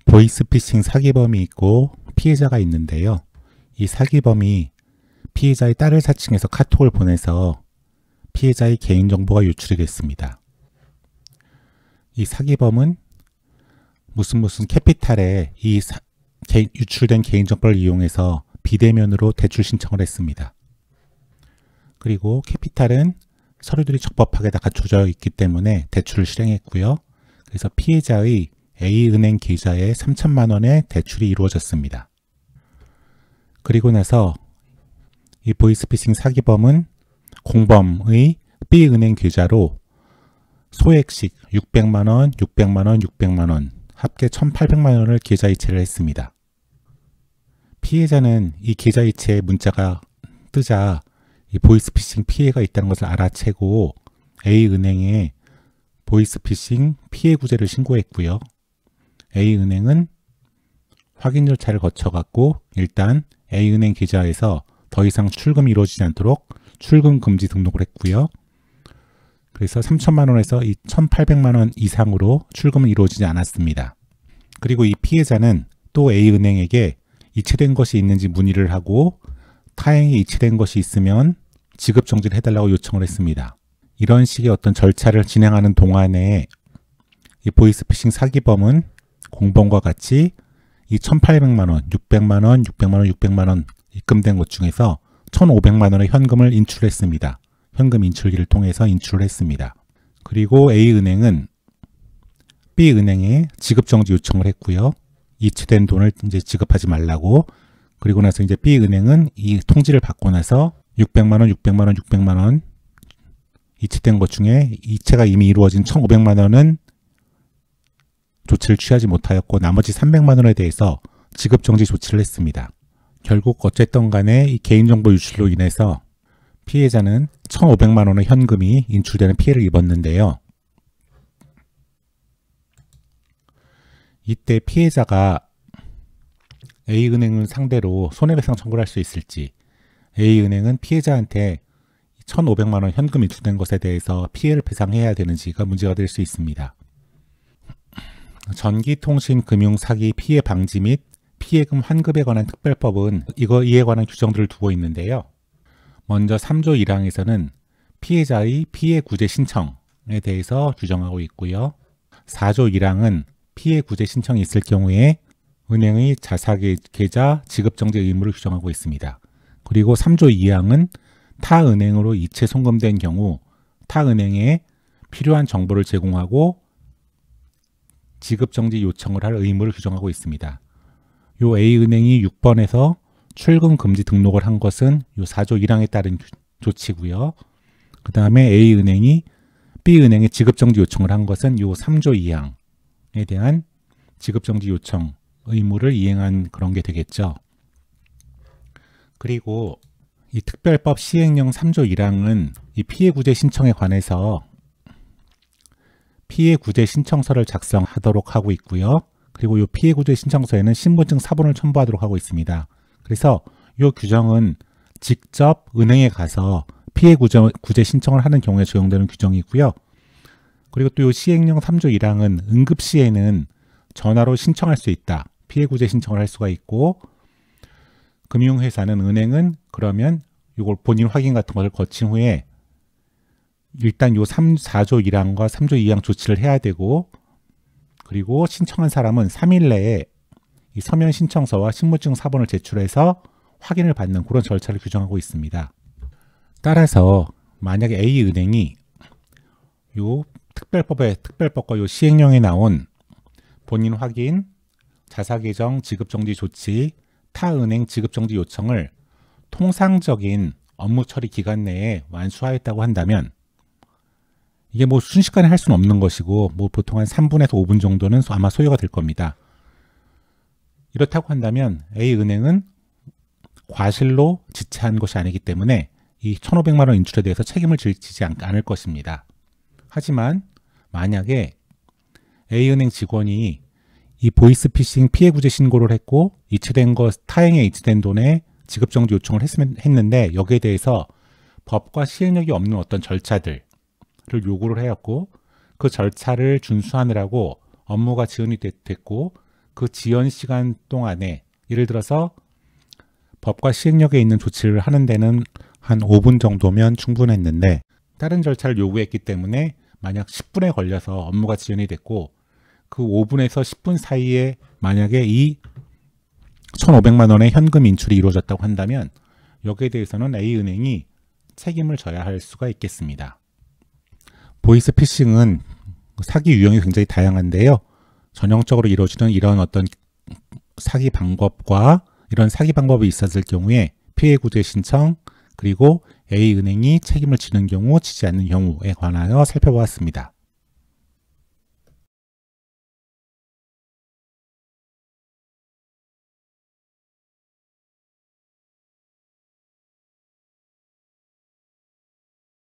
보이스피싱 사기범이 있고 피해자가 있는데요. 이 사기범이 피해자의 딸을 사칭해서 카톡을 보내서 피해자의 개인정보가 유출이 됐습니다. 이 사기범은 무슨 캐피탈에 이 유출된 개인정보를 이용해서 비대면으로 대출 신청을 했습니다. 그리고 캐피탈은 서류들이 적법하게 다 갖춰져 있기 때문에 대출을 실행했고요. 그래서 피해자의 A은행 계좌에 3천만 원의 대출이 이루어졌습니다. 그리고 나서 이 보이스피싱 사기범은 공범의 B은행 계좌로 소액씩 600만원, 600만원, 600만원 합계 1,800만원을 계좌 이체를 했습니다. 피해자는 이 계좌 이체 문자가 뜨자 이 보이스피싱 피해가 있다는 것을 알아채고 A은행에 보이스피싱 피해 구제를 신고했고요. A은행은 확인 절차를 거쳐갖고 일단 A은행 계좌에서 더 이상 출금이 이루어지지 않도록 출금 금지 등록을 했고요. 그래서 3천만 원에서 1,800만 원 이상으로 출금은 이루어지지 않았습니다. 그리고 이 피해자는 또 A은행에게 이체된 것이 있는지 문의를 하고 타행이 이체된 것이 있으면 지급 정지를 해달라고 요청을 했습니다. 이런 식의 어떤 절차를 진행하는 동안에 이 보이스피싱 사기범은 공범과 같이 이 1,800만 원, 600만 원, 600만 원, 600만 원 입금된 것 중에서 1,500만 원의 현금을 인출했습니다. 현금 인출기를 통해서 인출을 했습니다. 그리고 A은행은 B은행에 지급정지 요청을 했고요. 이체된 돈을 이제 지급하지 말라고. 그리고 나서 이제 B은행은 이 통지를 받고 나서 600만 원, 600만 원, 600만 원 이체된 것 중에 이체가 이미 이루어진 1,500만 원은 조치를 취하지 못하였고 나머지 300만 원에 대해서 지급정지 조치를 했습니다. 결국 어쨌든 간에 이 개인정보 유출로 인해서 피해자는 1,500만 원의 현금이 인출되는 피해를 입었는데요. 이때 피해자가 A은행을 상대로 손해배상 청구를 할 수 있을지, A은행은 피해자한테 1,500만 원 현금 인출된 것에 대해서 피해를 배상해야 되는지가 문제가 될 수 있습니다. 전기통신금융사기 피해 방지 및 피해금 환급에 관한 특별법은 이에 관한 규정들을 두고 있는데요. 먼저 3조 1항에서는 피해자의 피해 구제 신청에 대해서 규정하고 있고요. 4조 1항은 피해 구제 신청이 있을 경우에 은행의 자사계좌 지급정지 의무를 규정하고 있습니다. 그리고 3조 2항은 타 은행으로 이체 송금된 경우 타 은행에 필요한 정보를 제공하고 지급정지 요청을 할 의무를 규정하고 있습니다. 요 A은행이 6번에서 출금 금지 등록을 한 것은 요 4조 1항에 따른 조치고요. 그 다음에 A은행이 B은행에 지급정지 요청을 한 것은 요 3조 2항에 대한 지급정지 요청 의무를 이행한 그런 게 되겠죠. 그리고 이 특별법 시행령 3조 1항은 이 피해구제 신청에 관해서 피해구제 신청서를 작성하도록 하고 있고요. 그리고 이 피해구제 신청서에는 신분증 사본을 첨부하도록 하고 있습니다. 그래서 이 규정은 직접 은행에 가서 피해구제 신청을 하는 경우에 적용되는 규정이고요. 그리고 또 이 시행령 3조 1항은 응급시에는 전화로 신청할 수 있다. 피해구제 신청을 할 수가 있고 금융회사는 은행은 그러면 이걸 본인 확인 같은 것을 거친 후에 일단 요 4조 1항과 3조 2항 조치를 해야 되고 그리고 신청한 사람은 3일 내에 이 서면 신청서와 신분증 사본을 제출해서 확인을 받는 그런 절차를 규정하고 있습니다. 따라서 만약에 A은행이 요 특별법과 요 시행령에 나온 본인 확인, 자사계정 지급정지 조치, 타은행 지급정지 요청을 통상적인 업무 처리 기간 내에 완수하였다고 한다면 이게 뭐 순식간에 할 수는 없는 것이고 뭐 보통 한 3분에서 5분 정도는 아마 소요가 될 겁니다. 이렇다고 한다면 A은행은 과실로 지체한 것이 아니기 때문에 이 1,500만 원 인출에 대해서 책임을 지지 않을 것입니다. 하지만 만약에 A은행 직원이 이 보이스피싱 피해구제 신고를 했고 이체된 것, 타행에 이체된 돈에 지급정지 요청을 했는데 여기에 대해서 법과 시행력이 없는 어떤 절차들을 요구를 해왔고 그 절차를 준수하느라고 업무가 지연이 됐고 그 지연 시간 동안에 예를 들어서 법과 시행령에 있는 조치를 하는 데는 한 5분 정도면 충분했는데 다른 절차를 요구했기 때문에 만약 10분에 걸려서 업무가 지연이 됐고 그 5분에서 10분 사이에 만약에 이 1,500만 원의 현금 인출이 이루어졌다고 한다면 여기에 대해서는 A은행이 책임을 져야 할 수가 있겠습니다. 보이스피싱은 사기 유형이 굉장히 다양한데요. 전형적으로 이루어지는 이런 어떤 사기 방법과 이런 사기 방법이 있었을 경우에 피해 구제 신청 그리고 A은행이 책임을 지는 경우 지지 않는 경우에 관하여 살펴보았습니다.